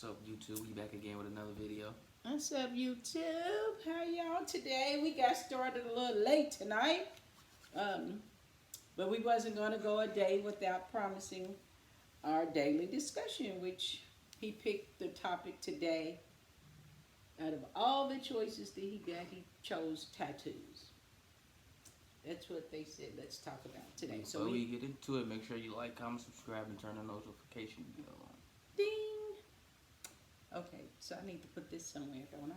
What's up, YouTube? We back again with another video. What's up, YouTube? How y'all today? We got started a little late tonight, but we wasn't going to go a day without promising our daily discussion, which he picked the topic today. Out of all the choices that he got, he chose tattoos. That's what they said. Let's talk about today. Before we get into it, make sure you like, comment, subscribe, and turn the notification bell on. Ding! Okay, so I need to put this somewhere, don't I?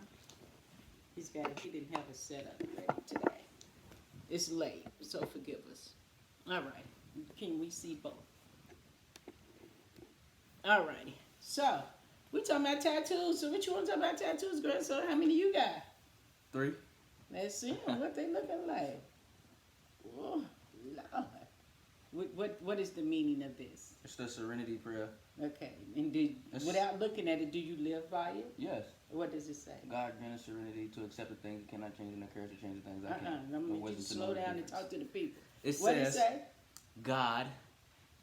He didn't have a setup ready today. It's late, so forgive us. All right, can we see both? All righty, so we talking about tattoos. So what you want to talk about tattoos, grandson? How many you got? 3. Let's see what they looking like. Oh, Lord. What is the meaning of this? It's the Serenity Prayer. Okay, and without looking at it, do you live by it? Yes. What does it say? God grant us serenity to accept the things that cannot change and the courage to change the things I can. I'm going to slow down and talk to the people. What does it say? God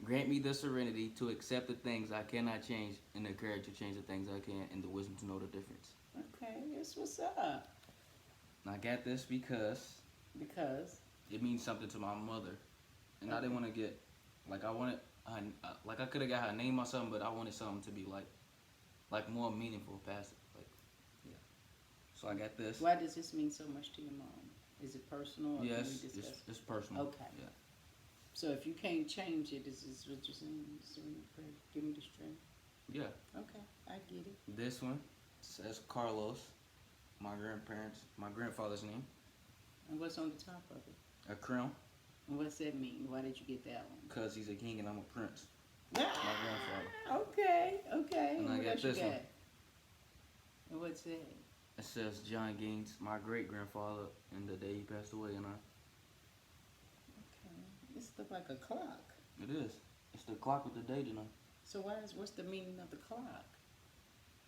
grant me the serenity to accept the things I cannot change and the courage to change the things I can and the wisdom to know the difference. Okay, that's what's up. And I got this because it means something to my mother. And I didn't want to get, like I could have got her name or something, but I wanted something to be like more meaningful past it. Like, yeah. So I got this. Why does this mean so much to your mom? Is it personal? Or yes, it's personal. Okay. Yeah. So if you can't change it, is this what you're saying? Give me the strength. Yeah. Okay, I get it. This one says Carlos, my grandfather's name. And what's on the top of it? A crown. And what's that mean? Why did you get that one? Because he's a king and I'm a prince. Ah, My grandfather. Okay. And I got this one. And what's that? It says John Gaines, my great-grandfather, and the day he passed away, and Okay. This looks like a clock. It is. It's the clock with the date in it. So what's the meaning of the clock?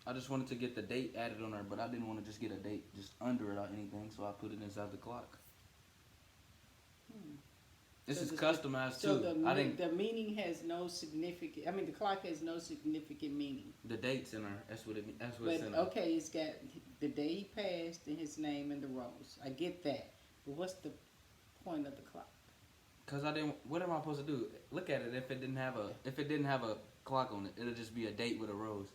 I just wanted to get the date added on there, but I didn't want to just get a date just under it or anything, so I put it inside the clock. This is customized too. So the meaning has no significant. I mean, the clock has no significant meaning. The date's in there. That's what it. That's what it's in there. Okay, it's got the day he passed and his name and the rose. I get that, but what's the point of the clock? Cause I didn't. What am I supposed to do? Look at it. If it didn't have a clock on it, it'll just be a date with a rose.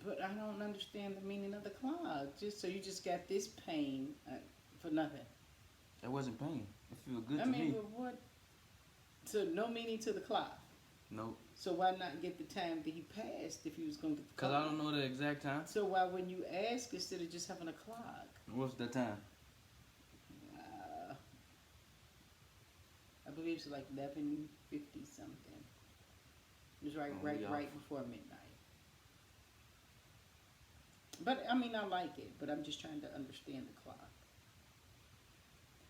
But I don't understand the meaning of the clock. You just got this pain for nothing. That wasn't pain. It feel good to me. But what? So no meaning to the clock. Nope. So why not get the time that he passed if he was going to get the clock? Cause I don't know the exact time. So why wouldn't you ask instead of just having a clock? What's the time? I believe it's like 11:50 something. It was right before midnight. But I mean, I like it, but I'm just trying to understand the clock.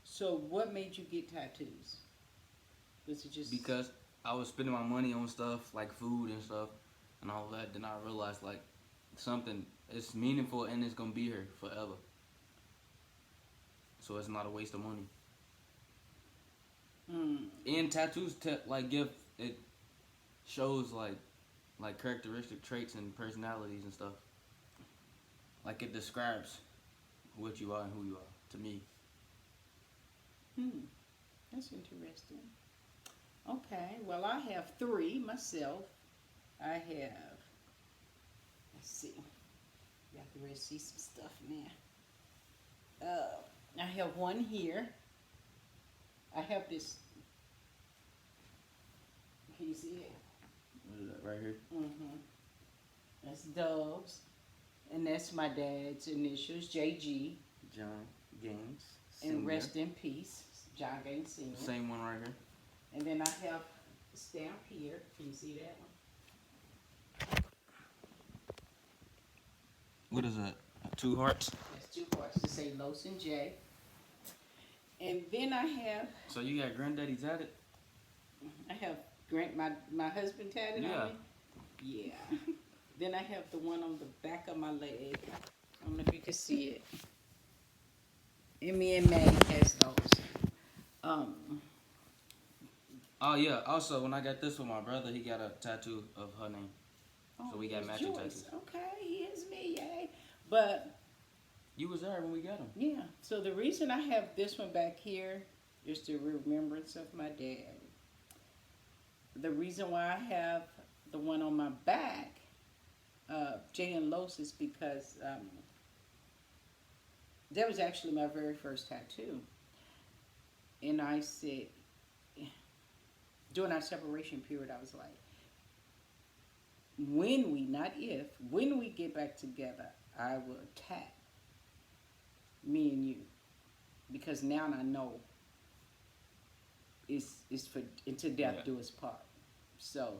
So what made you get tattoos? Was it just because I was spending my money on stuff like food and stuff and all that? Then I realized like something it's meaningful and it's gonna be here forever. So it's not a waste of money. And tattoos give it shows like characteristic traits and personalities and stuff. Like it describes what you are and who you are to me. That's interesting. Okay, well I have 3 myself. I have, let's see, you have to really see some stuff now. I have one here. I have this, can you see it? What is that right here? That's Dove's, and that's my dad's initials, JG. John Gaines. And rest in peace, John Gaines Sr. Same one right here. And then I have a stamp here. Can you see that one? What is that? 2 hearts? That's 2 hearts to say Losin J. And then I have. So you got granddaddy tatted? I have my husband tatted on me. Yeah. Then I have the one on the back of my leg. I don't know if you can see it. Emmy and May has those. Oh yeah. Also, when I got this with my brother, he got a tattoo of her name. Oh, So we got here's matching Joyce. tattoos. Okay, here's me, yay. But You was there when we got them. yeah, so the reason I have this one back here is the remembrance of my dad. The reason why I have the one on my back, J and Los, is because that was actually my very first tattoo. And I said, during our separation period, I was like, when we, not if, when we get back together, I will tat me and you. Because now I know it's for until death do us part. So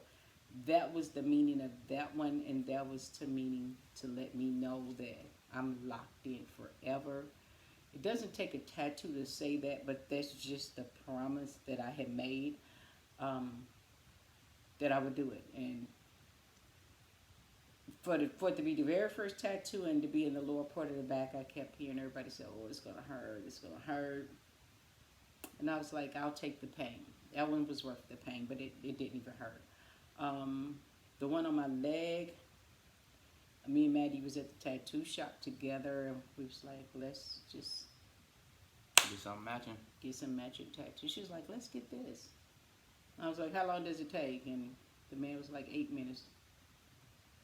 that was the meaning of that one, and that was to meaning to let me know that I'm locked in forever. It doesn't take a tattoo to say that, but that's just the promise that I had made, that I would do it. And for it to be the very first tattoo and to be in the lower part of the back, I kept hearing everybody say, "Oh, it's gonna hurt, it's gonna hurt," and I was like, "I'll take the pain." That one was worth the pain, but it didn't even hurt. The one on my leg, me and Maddie was at the tattoo shop together, and we was like, let's just Get something matching. get some matching tattoos. She was like, let's get this. I was like, how long does it take? And the man was like, 8 minutes.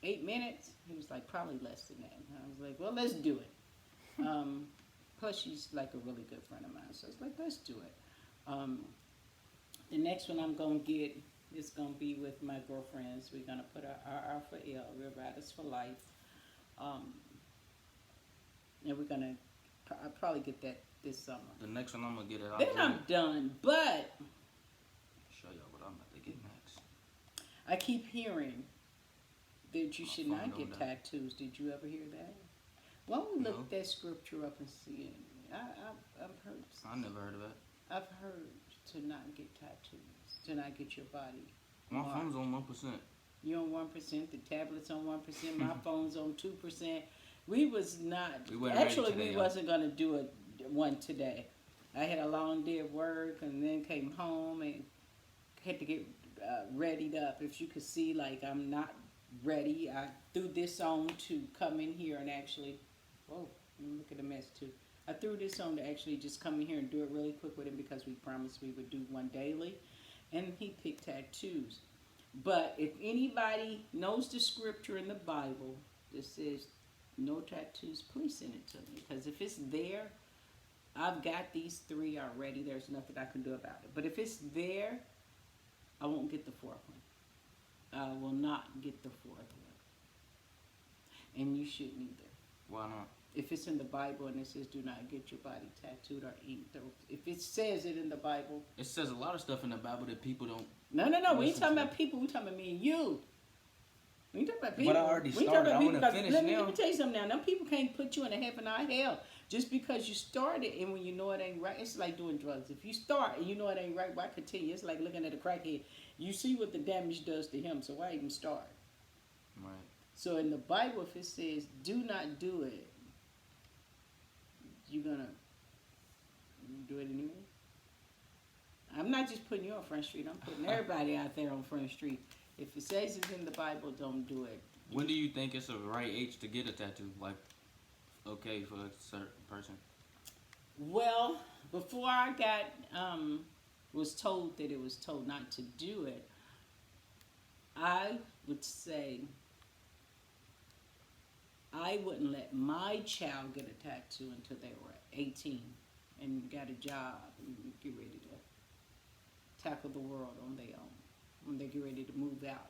8 minutes? He was like, probably less than that. And I was like, well, let's do it. Plus, she's like a really good friend of mine, so I was like, let's do it. The next one I'm going to get is going to be with my girlfriends. We're going to put our RR for L, Real Riders for Life. And we're going to I'll probably get that this summer. The next one I'm gonna get it. Then I'm done, but Show y'all what I'm about to get next. I keep hearing that you should phone not don't get die. tattoos. Did you ever hear that? Why don't we No. look that scripture up and see it? I've heard. I never heard of that. I've heard to not get tattoos, to not get your body. My marked. phone's on 1%. You on 1%. The tablet's on 1%. My phone's on 2%. We was not. We wasn't ready Actually, today, we y'all. wasn't gonna do one today. I had a long day at work and then came home and had to get readied up. If you could see, like, I'm not ready. I threw this on to come in here and actually. Whoa! Look at the mess too. I threw this on to actually just come in here and do it really quick with him because we promised we would do one daily, and he picked tattoos. But if anybody knows the scripture in the Bible that says no tattoos, please send it to me. Because if it's there, I've got these 3 already. There's nothing I can do about it. But if it's there, I won't get the 4th one. I will not get the 4th one. And you shouldn't either. Why not? If it's in the Bible and it says do not get your body tattooed or inked, or if it says it in the Bible. It says a lot of stuff in the Bible that people don't. No. We ain't Listen talking to about people. We talking about me and you. We ain't talking about But people. I already We ain't started. talking about I people wanna 'cause finish let me now. tell you something now. Them people can't put you in a heaven or hell just because you started, and when you know it ain't right. It's like doing drugs. If you start and you know it ain't right, why continue? It's like looking at a crackhead. You see what the damage does to him, so why even start? Right. So in the Bible, if it says do not do it, you're gonna do it anyway. I'm not just putting you on Front Street. I'm putting everybody out there on Front Street. If it says it's in the Bible, don't do it. When do you think it's the right age to get a tattoo? Like, okay for a certain person. Well, before I got was told that it was told not to do it, I would say I wouldn't let my child get a tattoo until they were 18 and got a job and get ready to tackle the world on their own when they get ready to move out.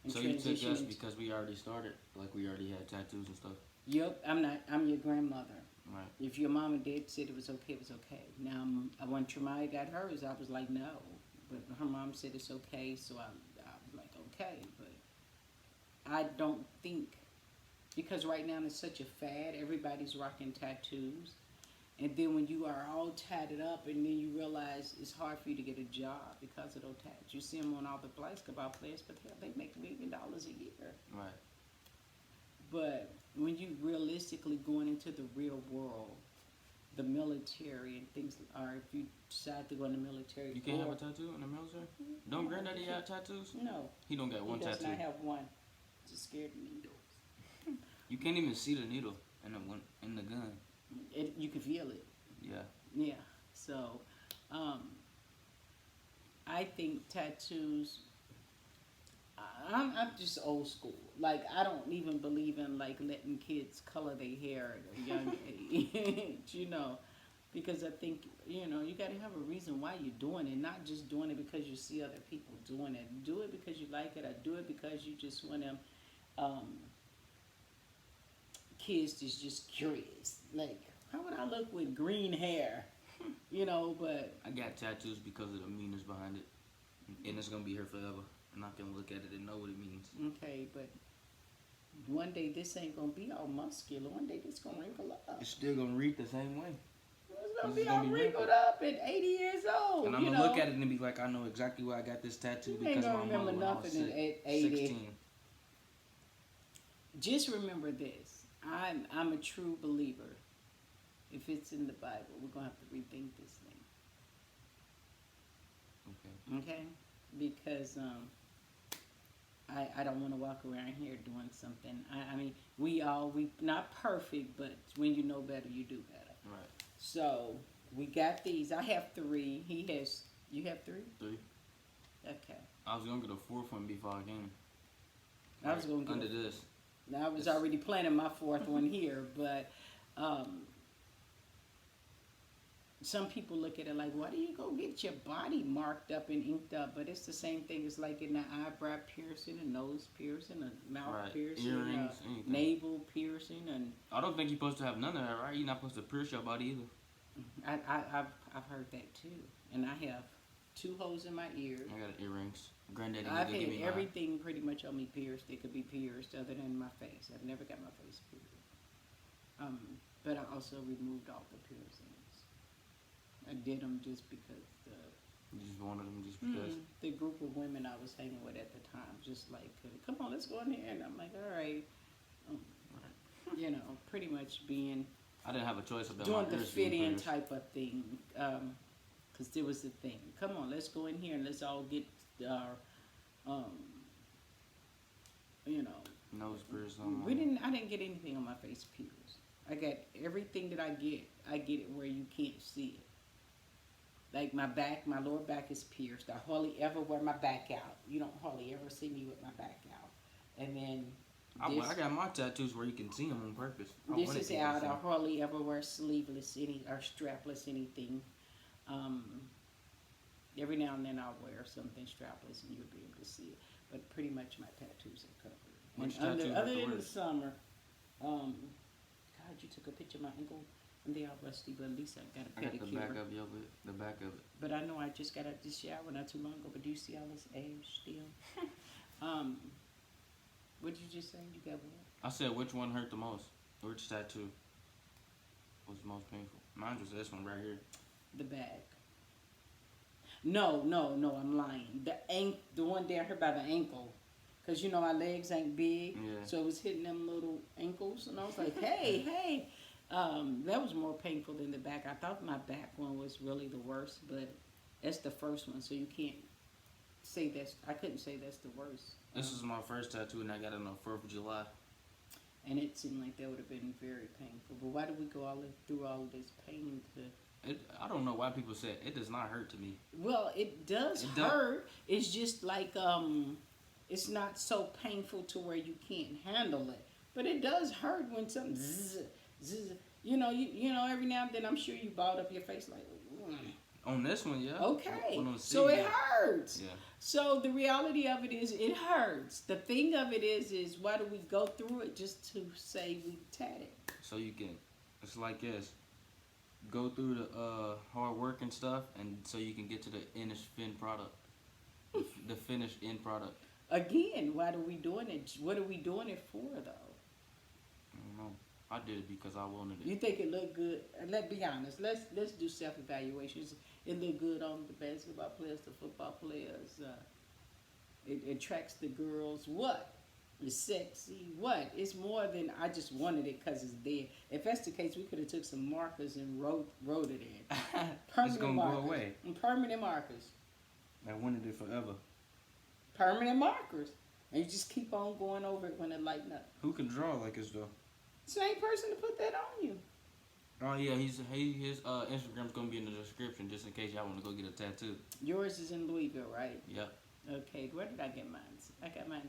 And So you took transition us into- because we already started, like we already had tattoos and stuff. Yep, I'm your grandmother. Right. If your mom and dad said it was okay, it was okay. Now, when Tremaya got hers, I was like, no. But her mom said it's okay, so I was like, okay. But I don't think, because right now it's such a fad, everybody's rocking tattoos. And then when you are all tatted up and then you realize it's hard for you to get a job because of those tats. You see them on all the basketball players, but hell, they make $1 million a year. Right. But when you realistically going into the real world, the military and things, or if you decide to go in the military, You can't have or- a tattoo in the military? Don't Granddaddy have tattoos? No, He don't got he one does tattoo. not have one. just scared of needles. You can't even see the needle in the gun. You can feel it. Yeah. Yeah. So, I think tattoos. I'm just old school. Like I don't even believe in like letting kids color their hair at a young age. Because I think you got to have a reason why you're doing it, not just doing it because you see other people doing it. Do it because you like it, or do it because you just want them kids is just curious. Like, how would I look with green hair? But I got tattoos because of the meanings behind it, and it's gonna be here forever. And I can look at it and know what it means. okay, but one day this ain't gonna be all muscular. One day this gonna wrinkle up. It's still gonna read the same way. It's gonna be all wrinkled up at 80 years old. And I'm gonna look at it and be like, I know exactly why I got this tattoo because my mother when I was 16. Just remember this. I'm a true believer. If it's in the Bible, we're gonna have to rethink this thing. Okay? Because I don't want to walk around here doing something. I mean, we not perfect, but when you know better, you do better. Right. So we got these. I have 3. You have 3? 3. Okay. I was gonna get a 4th one before I came. I was gonna get under this. Now I was already planning my 4th one here, but some people look at it like, why do you go get your body marked up and inked up? But it's the same thing as like in the eyebrow piercing, a nose piercing, a mouth piercing, earrings, navel piercing, and I don't think you're supposed to have none of that, right? You're not supposed to pierce your body either. I've heard that too, and I have 2 holes in my ears. I got earrings. Granddaddy I've didn't give had me everything pretty much on me pierced. It could be pierced other than my face. I've never got my face pierced. But I also removed all the piercings. I did them just because You just wanted them just because. the group of women I was hanging with at the time, just like, come on, let's go in here. And I'm like, all right. Pretty much being I didn't have a choice about doing my the ears being fit-in pierced. type of thing. Because there was a thing. Come on, let's go in here and let's all get our, Nose pierced on my I didn't get anything on my face pierced. I got everything that I get it where you can't see it. Like my lower back is pierced. I hardly ever wear my back out. You don't hardly ever see me with my back out. And then I got my tattoos where you can see them on purpose. This is out. I hardly ever wear sleeveless or strapless anything. Every now and then I'll wear something strapless and you'll be able to see it. But pretty much my tattoos are covered. Which And tattoos other are than the worst? summer, God, you took a picture of my ankle and they are rusty, but at least I got a I got the pedicure. back of it. But I know I just got out the shower not too long ago. But do you see all this age still? What did you just say? You got what? I said, which one hurt the most? Which tattoo was the most painful? Mine was this one right here. The back. No, I'm lying. The one down here by the ankle. Because, our legs ain't big. Yeah. So it was hitting them little ankles. And I was like, hey. That was more painful than the back. I thought my back one was really the worst. But that's the first one. So you can't say I couldn't say that's the worst. This was my first tattoo and I got it on the 4th of July. And it seemed like that would have been very painful. But why did we go through all of this pain to... I don't know why people say it does not hurt to me. Well, it does hurt. It's just like, it's not so painful to where you can't handle it. But it does hurt when something zzz. Every now and then I'm sure you balled up your face like, On this one, yeah. Okay, On so it hurts. Yeah. So the reality of it is it hurts. The thing of it is why do we go through it just to say we tatted? So you can, it's like this. Go through the hard work and stuff, and so you can get to the finished product. The finished end product. Again, why are we doing it? What are we doing it for, though? I don't know. I did it because I wanted it. You think it looked good? And let's be honest. Let's do self-evaluations. It looked good on the basketball players, the football players. It attracts the girls. What? It's sexy. What? It's more than I just wanted it because it's there. If that's the case, we could have took some markers and wrote it in. It's gonna go away. And permanent markers. I wanted it forever. Permanent markers. And you just keep on going over it when it lighten up. Who can draw like us though? Same person to put that on you. Oh yeah, his Instagram's gonna be in the description just in case y'all want to go get a tattoo. Yours is in Louisville, right? Yep. Okay, where did I get mine? I got mine.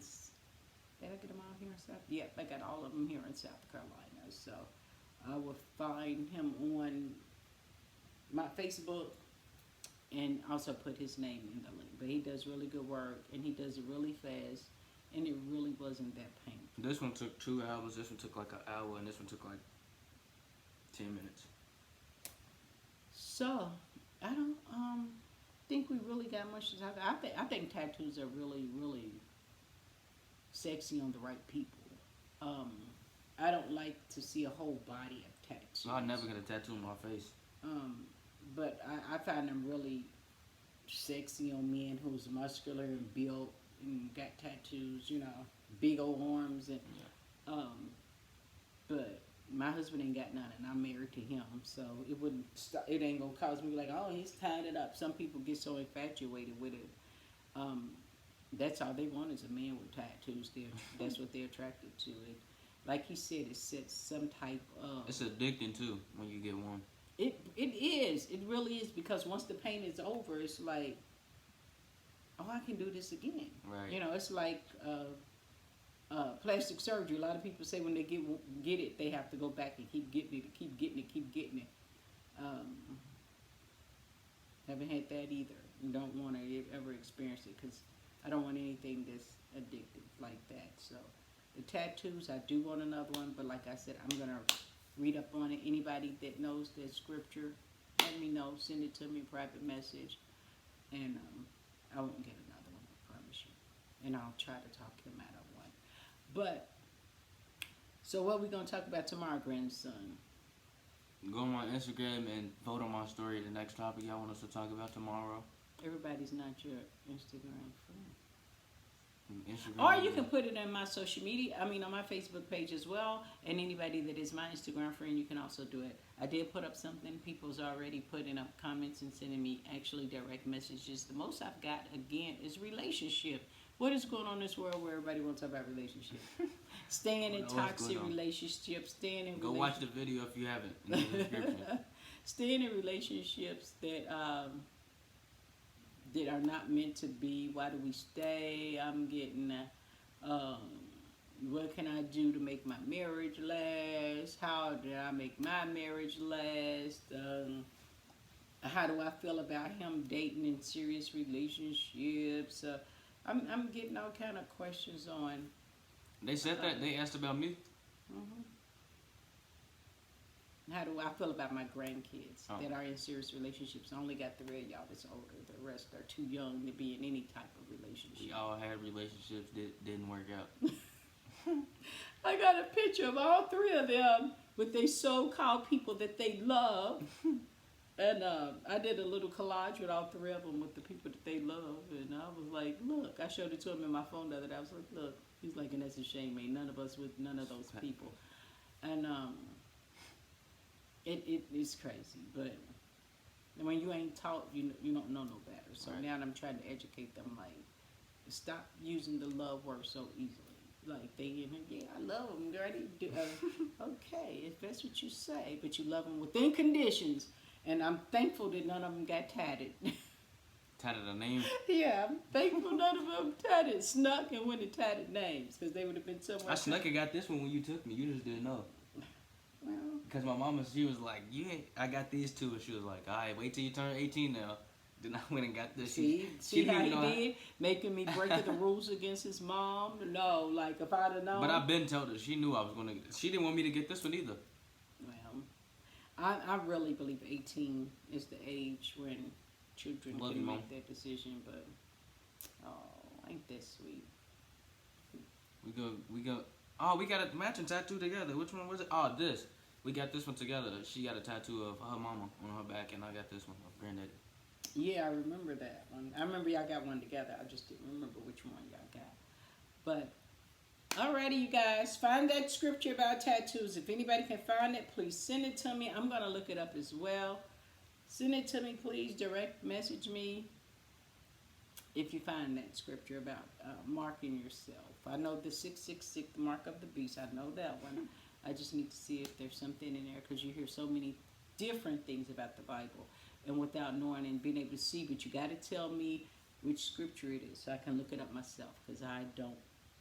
Did I get them all here in South? Yep, I got all of them here in South Carolina. So I will find him on my Facebook and also put his name in the link. But he does really good work and he does it really fast and it really wasn't that painful. This one took 2 hours. This one took like an hour, and this one took like 10 minutes. So I don't think we really got much to talk about. I think tattoos are really, really sexy on the right people. I don't like to see a whole body of tattoos. I'll never get a tattoo on my face. But I find them really sexy on men who's muscular and built and got tattoos, you know, big old arms and but my husband ain't got none and I'm married to him, so it wouldn't stop, it ain't gonna cause me like, oh, he's tied it up. Some people get so infatuated with it. That's all they want is a man with tattoos. That's what they're attracted to. It, like he said, it sets some type of. It's addicting too when you get one. It is. It really is, because once the pain is over, it's like, oh, I can do this again. Right. You know, it's like plastic surgery. A lot of people say when they get it, they have to go back and keep getting it, keep getting it. Haven't had that either. Don't want to ever experience it because I don't want anything that's addictive like that. So the tattoos, I do want another one, but like I said, I'm gonna read up on it. Anybody that knows that scripture, let me know. Send it to me, private message, and I won't get another one, I promise you. And I'll try to talk him out of one. But so what we gonna talk about tomorrow, grandson? Go on my Instagram and vote on my story. The next topic y'all want us to talk about tomorrow. Everybody's not your Instagram friend. Instagram. Or you can put it in my social media, on my Facebook page as well. And anybody that is my Instagram friend, you can also do it. I did put up something. People's already putting up comments and sending me actually direct messages. The most I've got, again, is relationship. What is going on in this world where everybody wants to talk about relationships? Staying in toxic relationships, staying in Go watch the video if you haven't in the description. Staying in relationships that that are not meant to be. Why do we stay? I'm getting what can I do to make my marriage last? How did I make my marriage last? How do I feel about him dating in serious relationships? I'm getting all kind of questions on. They said that? They asked about me? Mm-hmm. How do I feel about my grandkids that are in serious relationships? I only got 3 of y'all that's older. The rest are too young to be in any type of relationship. We all had relationships that didn't work out. I got a picture of all 3 of them with their so-called people that they love. And I did a little collage with all 3 of them with the people that they love. And I was like, look, I showed it to him in my phone the other day. I was like, look. He's like, and that's a shame, ain't none of us with none of those people. And it is crazy. But when you ain't taught, you don't know no better. So right. Now I'm trying to educate them, like, stop using the love word so easily. Like, they in here, yeah, I love them, girl. Okay, if that's what you say, but you love them within conditions. And I'm thankful that none of them got tatted. Tatted a name? Yeah, I'm thankful none of them tatted, snuck and went and tatted names, because they would have been somewhere. I snuck and got this one when you took me. You just didn't know. Well, because my mama, she was like, I got these 2. And she was like, all right, wait till you turn 18 now. Then I went and got this. See how he did? Making me break the rules against his mom? No, like if I'd have known. But I've been told her. She knew I was going to. She didn't want me to get this one either. Well, I really believe 18 is the age when children can make that decision. But, oh, ain't that sweet. We go. Oh, we got a matching tattoo together. Which one was it? Oh, this. We got this one together. She got a tattoo of her mama on her back, and I got this one of granddaddy. Yeah, I remember that one. I remember y'all got one together. I just didn't remember which one y'all got. But, alrighty, you guys. Find that scripture about tattoos. If anybody can find it, please send it to me. I'm going to look it up as well. Send it to me, please. Direct message me. if you find that scripture about marking yourself. I know the 666, the mark of the beast. I know that one. I just need to see if there's something in there, because you hear so many different things about the Bible, and without knowing and being able to see, but you got to tell me which scripture it is so I can look it up myself, because I don't.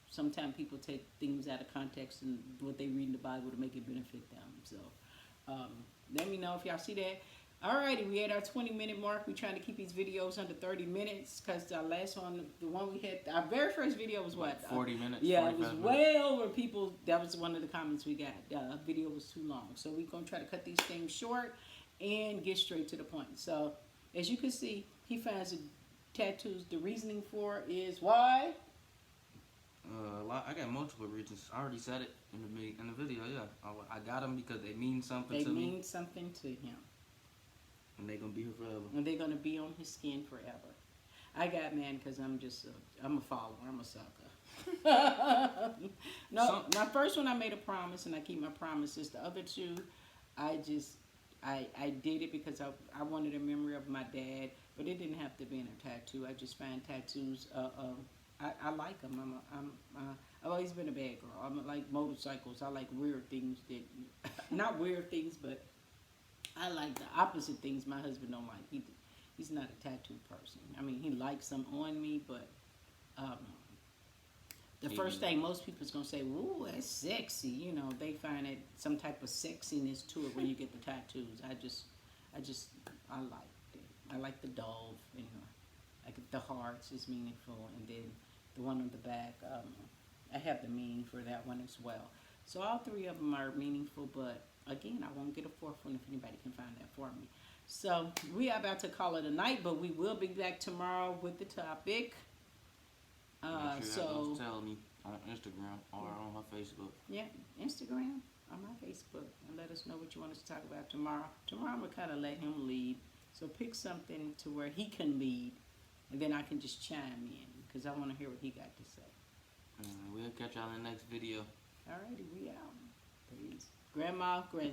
Sometimes people take things out of context and what they read in the Bible to make it benefit them. So let me know if y'all see that. Alrighty, we at our 20-minute mark. We're trying to keep these videos under 30 minutes, because our last one, the one we had, our very first video was what? 40 minutes? Yeah, it was minutes. way over people. That was one of the comments we got. Video was too long. So we're going to try to cut these things short and get straight to the point. So as you can see, he finds the tattoos. The reasoning for is why? I got multiple reasons. I already said it in the video. Yeah, I got them because they mean something to me. They mean something to him. And they're gonna be here forever. And they're gonna be on his skin forever. I got mad because I'm a follower. I'm a sucker. No, my first one I made a promise and I keep my promises. The other two, I did it because I wanted a memory of my dad, but it didn't have to be in a tattoo. I just find tattoos. I like them. I've always been a bad girl. I like motorcycles. I like weird things that, not weird things, but I like the opposite things my husband don't like. He's not a tattoo person. I mean, he likes them on me, but the first thing most people's gonna say, "Ooh, that's sexy." You know, they find it some type of sexiness to it when you get the tattoos. I like it. I like the dove, and like the hearts is meaningful, and then the one on the back, I have the meaning for that one as well. So all three of them are meaningful, but again, I won't get a fourth one if anybody can find that for me. So we are about to call it a night, but we will be back tomorrow with the topic. So tell me on Instagram or on her Facebook. Yeah, Instagram, on my Facebook, and let us know what you want us to talk about tomorrow. Tomorrow I'm gonna kind of let him lead. So pick something to where he can lead, and then I can just chime in, because I want to hear what he got to say. We'll catch y'all in the next video. Alrighty, we out. Peace. Grandma, grandson.